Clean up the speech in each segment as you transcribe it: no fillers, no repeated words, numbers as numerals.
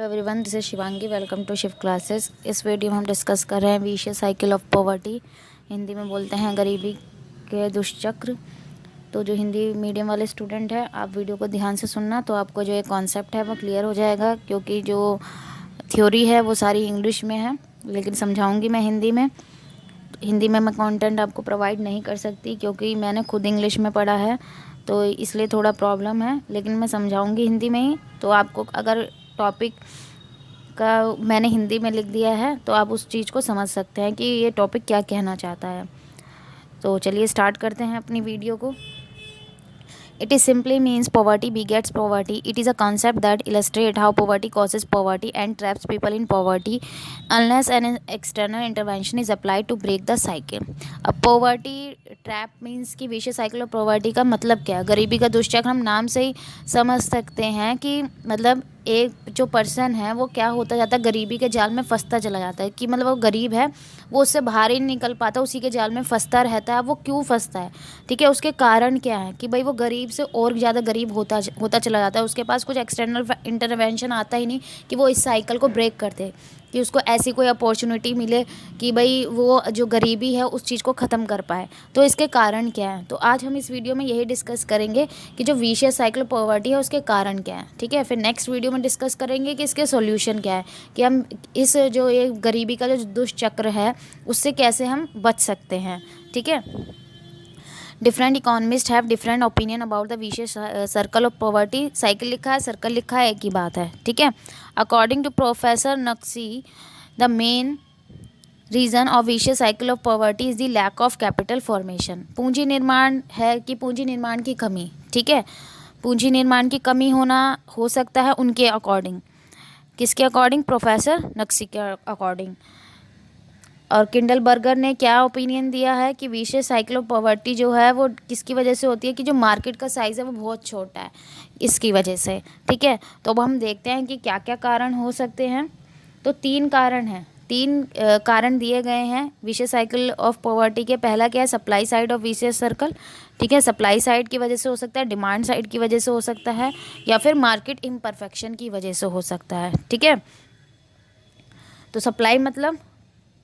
Everyone, this is Shivangi. Welcome to Shift Classes. इस video में हम डिस्कस कर रहे हैं vicious cycle of poverty. Hindi में बोलते हैं गरीबी के दुष्चक्र। तो जो हिंदी मीडियम वाले स्टूडेंट हैं, आप वीडियो को ध्यान से सुनना, तो आपको जो ये कॉन्सेप्ट है वो क्लियर हो जाएगा, क्योंकि जो थ्योरी है वो सारी इंग्लिश में है, लेकिन समझाऊंगी मैं हिंदी में। हिंदी में मैं कंटेंट आपको प्रोवाइड नहीं कर सकती, क्योंकि मैंने खुद इंग्लिश में पढ़ा है, तो इसलिए थोड़ा प्रॉब्लम है, लेकिन मैं समझाऊंगी हिंदी में ही। तो आपको अगर टॉपिक का मैंने हिंदी में लिख दिया है तो आप उस चीज़ को समझ सकते हैं कि ये टॉपिक क्या कहना चाहता है। तो चलिए स्टार्ट करते हैं अपनी वीडियो को। It is simply means poverty begets poverty. It is a concept that illustrates how poverty causes poverty and traps people in poverty unless an external intervention is applied to break the cycle. अब poverty trap means कि विशेष cycle of poverty का मतलब क्या है? गरीबी का दुष्चक्र हम नाम से ही समझ सकते हैं कि मतलब एक जो पर्सन है वो क्या होता जाता है, गरीबी के जाल में फंसता चला जाता है। कि मतलब वो गरीब है, वो उससे बाहर ही नहीं निकल पाता, उसी के जाल में फंसता रहता है। वो क्यों फंसता है, ठीक है, उसके कारण क्या है कि भाई वो गरीब से और ज़्यादा गरीब होता चला जाता है। उसके पास कुछ एक्सटर्नल इंटरवेंशन आता ही नहीं कि वो इस साइकिल को ब्रेक कर दे, कि उसको ऐसी कोई अपॉर्चुनिटी मिले कि भाई वो जो गरीबी है उस चीज़ को ख़त्म कर पाए। तो इसके कारण क्या है, तो आज हम इस वीडियो में यही डिस्कस करेंगे कि जो विशियस साइकिल ऑफ पॉवर्टी है उसके कारण क्या है, ठीक है। फिर नेक्स्ट वीडियो में डिस्कस करेंगे कि इसके सॉल्यूशन क्या है, कि हम इस जो ये गरीबी का जो दुष्चक्र है उससे कैसे हम बच सकते हैं, ठीक है। Different economist have different opinion about the vicious circle of poverty. Cycle लिखा है, सर्कल लिखा है, एक ही बात है, ठीक है। According to professor Nurkse, the main reason of vicious cycle of poverty is the lack of capital formation. पूंजी निर्माण है कि पूंजी निर्माण की कमी, ठीक है। पूंजी निर्माण की कमी होना हो सकता है उनके अकॉर्डिंग। किसके अकॉर्डिंग? प्रोफेसर नक्सी के अकॉर्डिंग। और किंडल बर्गर ने क्या ओपिनियन दिया है कि विशेष साइकिल ऑफ पॉवर्टी जो है वो किसकी वजह से होती है, कि जो मार्केट का साइज़ है वो बहुत छोटा है, इसकी वजह से, ठीक है। तो अब हम देखते हैं कि क्या क्या कारण हो सकते हैं। तो तीन कारण हैं, तीन कारण दिए गए हैं विशेष साइकिल ऑफ पॉवर्टी के। पहला क्या है? Supply side of vicious circle, ठीक है। सप्लाई साइड की वजह से हो सकता है, डिमांड साइड की वजह से हो सकता है, या फिर मार्केट इम्परफेक्शन की वजह से हो सकता है, ठीक है। तो सप्लाई मतलब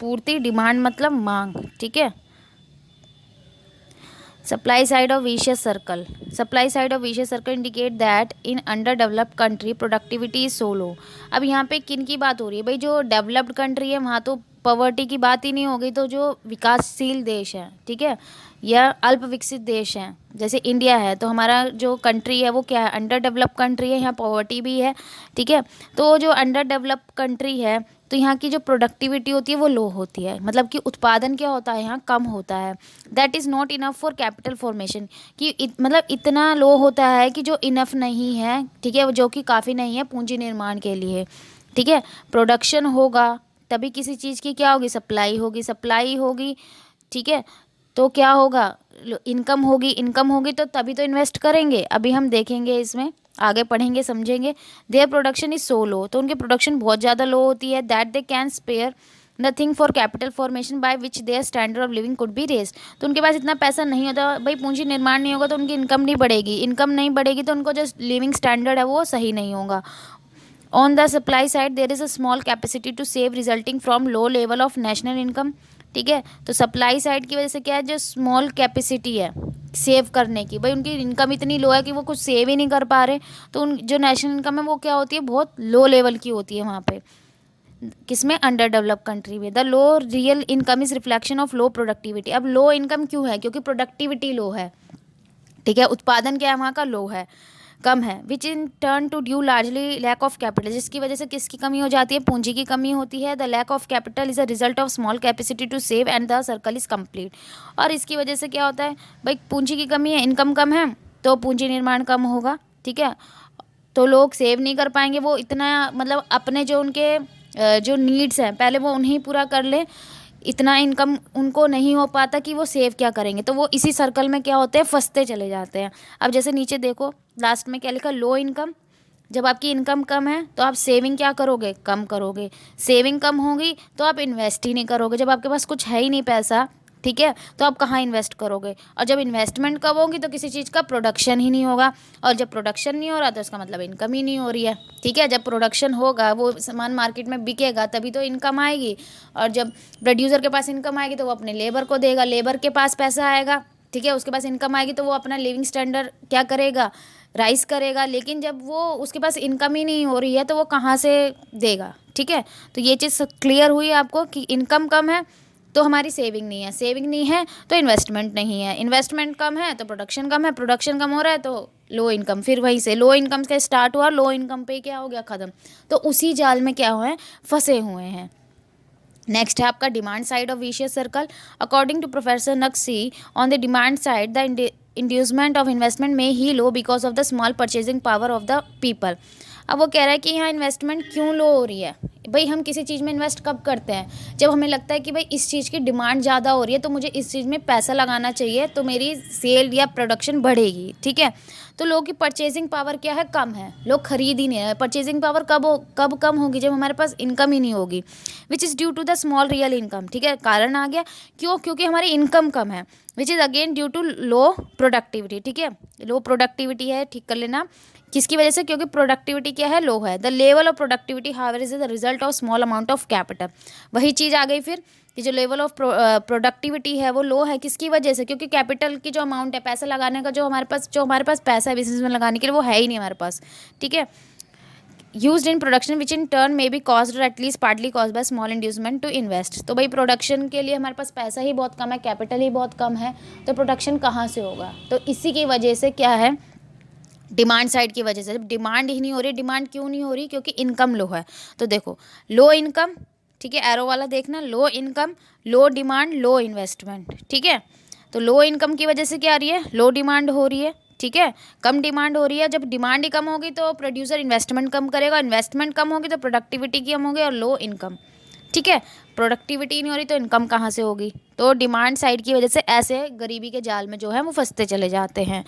पूर्ति, डिमांड मतलब मांग, ठीक है। Supply side of vicious circle, supply side of vicious circle indicate that in under developed country productivity is so low. अब यहाँ पे किन की बात हो रही है भाई? जो डेवलप्ड कंट्री है वहाँ तो पॉवर्टी की बात ही नहीं हो गई। तो जो विकासशील देश है, ठीक है, या अल्प विकसित देश हैं, जैसे इंडिया है, तो हमारा जो कंट्री है वो क्या है? अंडर डेवलप्ड कंट्री है, यहाँ पॉवर्टी भी है, ठीक है। तो जो अंडर डेवलप्ड कंट्री है तो यहाँ की जो प्रोडक्टिविटी होती है वो लो होती है, मतलब कि उत्पादन क्या होता है यहाँ? कम होता है। That is not enough for capital formation, कि मतलब इतना लो होता है कि जो इनफ नहीं है, ठीक है, जो कि काफ़ी नहीं है पूंजी निर्माण के लिए, ठीक है। प्रोडक्शन होगा तभी किसी चीज़ की क्या होगी? सप्लाई होगी, सप्लाई होगी, ठीक है, तो क्या होगा? इनकम होगी, इनकम होगी तो तभी तो इन्वेस्ट करेंगे। अभी हम देखेंगे, इसमें आगे पढ़ेंगे, समझेंगे। Their production is so low, तो उनकी प्रोडक्शन बहुत ज़्यादा लो होती है। That they can spare nothing for capital formation by which their standard of living could be raise. तो उनके पास इतना पैसा नहीं होता भाई, पूंजी निर्माण नहीं होगा तो उनकी इनकम नहीं बढ़ेगी, इनकम नहीं बढ़ेगी तो उनको जो लिविंग स्टैंडर्ड है वो सही नहीं होगा। On the supply side there is a small capacity to save resulting from low level of national income, ठीक है। तो सप्लाई साइड की वजह से क्या है? जो स्मॉल कैपेसिटी है सेव करने की, भाई उनकी इनकम इतनी लो है कि वो कुछ सेव ही नहीं कर पा रहे, तो उन जो नेशनल इनकम है वो क्या होती है? बहुत लो लेवल की होती है वहाँ पे। किसमें? अंडर डेवलप कंट्री में। The low real income is reflection of low productivity. अब लो इनकम क्यों है? क्योंकि प्रोडक्टिविटी लो है, ठीक है। उत्पादन क्या है वहाँ का? लो है, कम है। Which in turn to due largely lack of capital, जिसकी वजह से किसकी कमी हो जाती है? पूंजी की कमी होती है। The lack of capital is a result of small capacity to save and the circle is complete. और इसकी वजह से क्या होता है भाई? पूंजी की कमी है, इनकम कम है, तो पूंजी निर्माण कम होगा, ठीक है। तो लोग सेव नहीं कर पाएंगे, वो इतना मतलब अपने जो उनके जो नीड्स हैं पहले वो उन्हें पूरा कर ले, इतना इनकम उनको नहीं हो पाता कि वो सेव क्या करेंगे, तो वो इसी सर्कल में क्या होते हैं? फंसते चले जाते हैं। अब जैसे नीचे देखो, लास्ट में क्या लिखा? Low income. जब आपकी इनकम कम है तो आप सेविंग क्या करोगे? कम करोगे। सेविंग कम होगी तो आप इन्वेस्ट ही नहीं करोगे। जब आपके पास कुछ है ही नहीं पैसा, ठीक है। तो आप कहाँ इन्वेस्ट करोगे, और जब इन्वेस्टमेंट कब होगी तो किसी चीज़ का प्रोडक्शन ही नहीं होगा, और जब प्रोडक्शन नहीं हो रहा तो इसका मतलब इनकम ही नहीं हो रही है, ठीक है। जब प्रोडक्शन होगा, वो सामान मार्केट में बिकेगा, तभी तो इनकम आएगी, और जब प्रोड्यूसर के पास इनकम आएगी तो वो अपने लेबर को देगा, लेबर के पास पैसा आएगा, ठीक है, उसके पास इनकम आएगी तो वो अपना लिविंग स्टैंडर्ड क्या करेगा, राइज करेगा। लेकिन जब वो उसके पास इनकम ही नहीं हो रही है तो वो कहाँ से देगा, ठीक है। तो ये चीज़ क्लियर हुई आपको कि इनकम कम है तो हमारी सेविंग नहीं है, सेविंग नहीं है तो इन्वेस्टमेंट नहीं है, इन्वेस्टमेंट कम है तो प्रोडक्शन कम है, प्रोडक्शन कम हो रहा है तो लो इनकम, फिर वहीं से लो इनकम से स्टार्ट हुआ, लो इनकम पे क्या हो गया, ख़त्म। तो उसी जाल में क्या हुए हैं, फंसे हुए हैं। नेक्स्ट है आपका demand side of vicious circle. According to professor Nurkse, on the demand side the inducement of investment में ही low because of the small purchasing power of the people. अब वो कह रहा है कि यहाँ इन्वेस्टमेंट क्यों लो हो रही है। भाई हम किसी चीज़ में इन्वेस्ट कब करते हैं, जब हमें लगता है कि भाई इस चीज़ की डिमांड ज़्यादा हो रही है तो मुझे इस चीज़ में पैसा लगाना चाहिए, तो मेरी सेल या प्रोडक्शन बढ़ेगी, ठीक है। तो लोगों की परचेजिंग पावर क्या है, कम है, लोग खरीद ही नहीं रहे। परचेजिंग पावर कब कम होगी, जब हमारे पास इनकम ही नहीं होगी, which is due to the small real income, ठीक है। कारण आ गया क्यों, क्योंकि हमारी इनकम कम है, which is again due to low productivity, ठीक है। लो प्रोडक्टिविटी है, ठीक कर लेना, किसकी वजह से, क्योंकि प्रोडक्टिविटी क्या है, लो है। The level of productivity however is the result of small amount of capital. वही चीज़ आ गई फिर कि जो लेवल ऑफ प्रोडक्टिविटी है वो लो है, किसकी वजह से, क्योंकि कैपिटल की जो अमाउंट है, पैसा लगाने का जो हमारे पास पैसा है बिजनेस में लगाने के लिए, वो है ही नहीं हमारे पास, ठीक है। Used in production which in turn may be caused at least partly caused by small inducement to invest. तो भाई प्रोडक्शन के लिए हमारे पास पैसा ही बहुत कम है, कैपिटल ही बहुत कम है, तो प्रोडक्शन कहाँ से होगा। तो इसी की वजह से क्या है, डिमांड साइड की वजह से। जब डिमांड ही नहीं हो रही, डिमांड क्यों नहीं हो रही, क्योंकि इनकम लो है। तो देखो लो इनकम, ठीक है, एरो वाला देखना, लो इनकम, लो डिमांड, लो इन्वेस्टमेंट, ठीक है। तो लो इनकम की वजह से क्या आ रही है, लो डिमांड हो रही है, ठीक है, कम डिमांड हो रही है। जब डिमांड ही कम होगी तो प्रोड्यूसर इन्वेस्टमेंट कम करेगा, इन्वेस्टमेंट कम होगी तो प्रोडक्टिविटी कम होगी, और लो इनकम, ठीक है। प्रोडक्टिविटी नहीं हो रही तो इनकम कहाँ से होगी। तो डिमांड साइड की वजह से ऐसे गरीबी के जाल में जो है वो फंसते चले जाते हैं।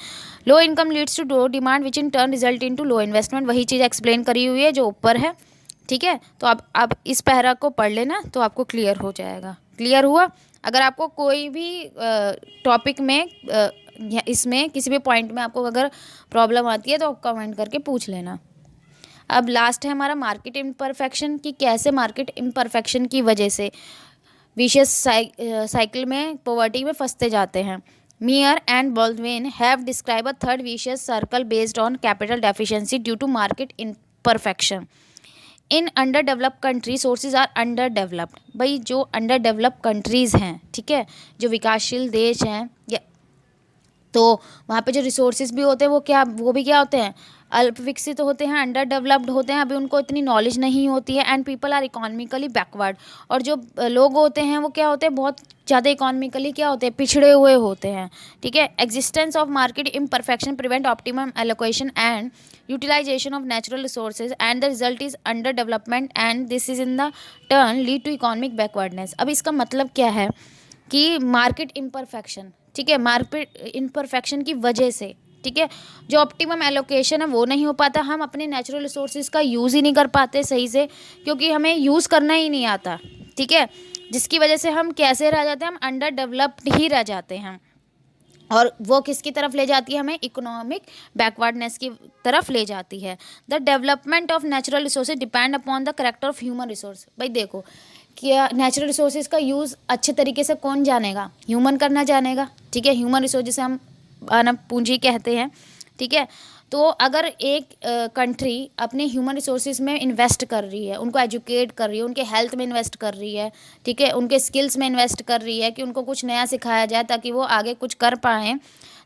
Low income leads to low demand which in turn result in to low investment. वही चीज़ एक्सप्लेन करी हुई है जो ऊपर है, ठीक है। तो आप इस पैरा को पढ़ लेना तो आपको क्लियर हो जाएगा। क्लियर हुआ। अगर आपको कोई भी टॉपिक में इसमें किसी भी पॉइंट में आपको अगर प्रॉब्लम आती है तो आप कमेंट करके पूछ लेना। अब लास्ट है हमारा मार्केट इम्परफेक्शन, कि कैसे मार्केट इम्परफेक्शन की वजह से विशियस साइकिल में, पॉवर्टी में फंसते जाते हैं। Meier and Baldwin have describe a third vicious circle based on capital deficiency due to market imperfection. In under developed country sources are under developed. भाई जो अंडर डेवलप्ड कंट्रीज़ हैं, ठीक है, जो विकासशील देश हैं, या तो वहाँ पे जो रिसोर्सेज भी होते हैं वो भी क्या होते हैं, अल्प विकसित होते हैं, अंडर डेवलप्ड होते हैं, अभी उनको इतनी नॉलेज नहीं होती है, and people are economically backward. और जो लोग होते हैं वो क्या होते हैं, बहुत ज़्यादा इकोनॉमिकली क्या होते हैं, पिछड़े हुए होते हैं, ठीक है। Existence of market imperfection prevent optimum allocation and utilisation of natural resources and the result is under development and this is in the turn lead to economic backwardness. अब इसका मतलब क्या है कि मार्केट इम्परफेक्शन, ठीक है, मार्केट इम्परफेक्शन की वजह से, ठीक है, जो ऑप्टिमम एलोकेशन है वो नहीं हो पाता, हम अपने नेचुरल रिसोर्सेज का यूज़ ही नहीं कर पाते सही से, क्योंकि हमें यूज़ करना ही नहीं आता, ठीक है, जिसकी वजह से हम कैसे रह जाते हैं, हम अंडर डेवलप्ड ही रह जाते हैं। और वो किसकी तरफ ले जाती है, हमें इकोनॉमिक बैकवर्डनेस की तरफ ले जाती है। The development of natural resources depend upon the character of human resource. भाई देखो क्या नेचुरल रिसोर्सेज का यूज़ अच्छे तरीके से कौन जानेगा, ह्यूमन करना जानेगा, ठीक है। ह्यूमन रिसोर्स जिसे हम मानव पूंजी कहते हैं, ठीक है। तो अगर एक कंट्री अपने ह्यूमन रिसोर्सेज में इन्वेस्ट कर रही है, उनको एजुकेट कर रही है, उनके हेल्थ में इन्वेस्ट कर रही है, ठीक है, उनके स्किल्स में इन्वेस्ट कर रही है कि उनको कुछ नया सिखाया जाए ताकि वो आगे कुछ कर पाएँ,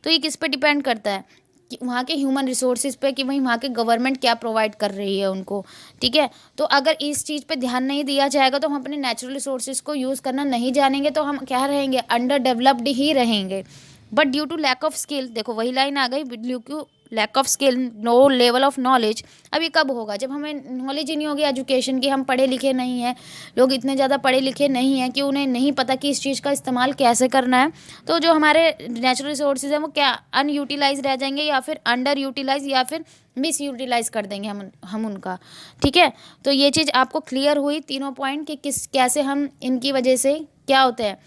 तो ये किस पे डिपेंड करता है, कि वहाँ के ह्यूमन रिसोर्सेज पे, कि वहीं वहाँ के गवर्नमेंट क्या प्रोवाइड कर रही है उनको, ठीक है। तो अगर इस चीज़ पे ध्यान नहीं दिया जाएगा तो हम अपने नेचुरल रिसोर्सेज को यूज़ करना नहीं जानेंगे, तो हम क्या रहेंगे, अंडर डेवलप्ड ही रहेंगे। But due to lack of skill, देखो वही लाइन आ गई, due to lack of skill no level of knowledge. अब ये कब होगा, जब हमें नॉलेज ही नहीं होगी एजुकेशन की, हम पढ़े लिखे नहीं हैं, लोग इतने ज़्यादा पढ़े लिखे नहीं हैं कि उन्हें नहीं पता कि इस चीज़ का इस्तेमाल कैसे करना है, तो जो हमारे नेचुरल रिसोर्सेज हैं वो क्या अनयूटिलाइज रह जाएंगे, या फिर अंडर यूटिलाइज, या फिर मिस यूटिलाइज कर देंगे हम उनका, ठीक है। तो ये चीज़ आपको क्लियर हुई तीनों पॉइंट कि कैसे हम इनकी वजह से क्या होते हैं,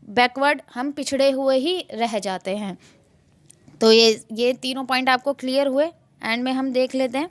बैकवर्ड, हम पिछड़े हुए ही रह जाते हैं। तो ये तीनों पॉइंट आपको क्लियर हुए। एंड में हम देख लेते हैं,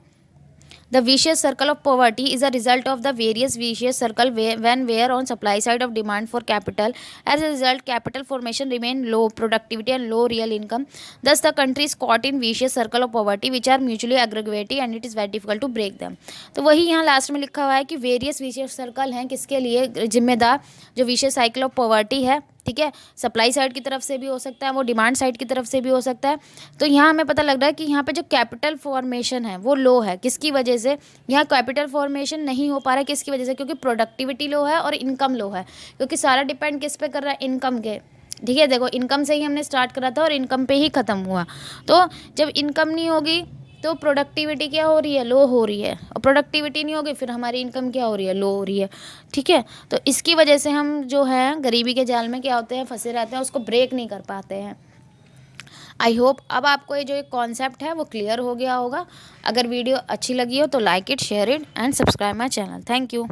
the vicious circle of poverty is a result of the various vicious circle where on supply side of demand for capital. As a result, capital formation remain low, productivity and low real income. Thus, the country is caught in vicious circle of poverty which are mutually aggravating and it is very difficult to break them. तो वही यहाँ last में लिखा हुआ है कि various vicious circle हैं, किसके लिए जिम्मेदार, जो विशियस साइकिल ऑफ पॉवर्टी है, ठीक है। सप्लाई साइड की तरफ से भी हो सकता है, वो डिमांड साइड की तरफ से भी हो सकता है। तो यहाँ हमें पता लग रहा है कि यहाँ पे जो कैपिटल फॉर्मेशन है वो लो है। किसकी वजह से यहाँ कैपिटल फॉर्मेशन नहीं हो पा रहा है, किसकी वजह से, क्योंकि प्रोडक्टिविटी लो है और इनकम लो है, क्योंकि सारा डिपेंड किस पे कर रहा है, इनकम के, ठीक है। देखो इनकम से ही हमने स्टार्ट करा था और इनकम पे ही ख़त्म हुआ। तो जब इनकम नहीं होगी तो प्रोडक्टिविटी क्या हो रही है, लो हो रही है, और प्रोडक्टिविटी नहीं होगी फिर हमारी इनकम क्या हो रही है, लो हो रही है, ठीक है। तो इसकी वजह से हम जो है गरीबी के जाल में क्या होते हैं, फंसे रहते हैं, उसको ब्रेक नहीं कर पाते हैं। आई होप अब आपको ये जो एक कॉन्सेप्ट है वो क्लियर हो गया होगा। अगर वीडियो अच्छी लगी हो तो like it, share it and subscribe my channel. Thank you.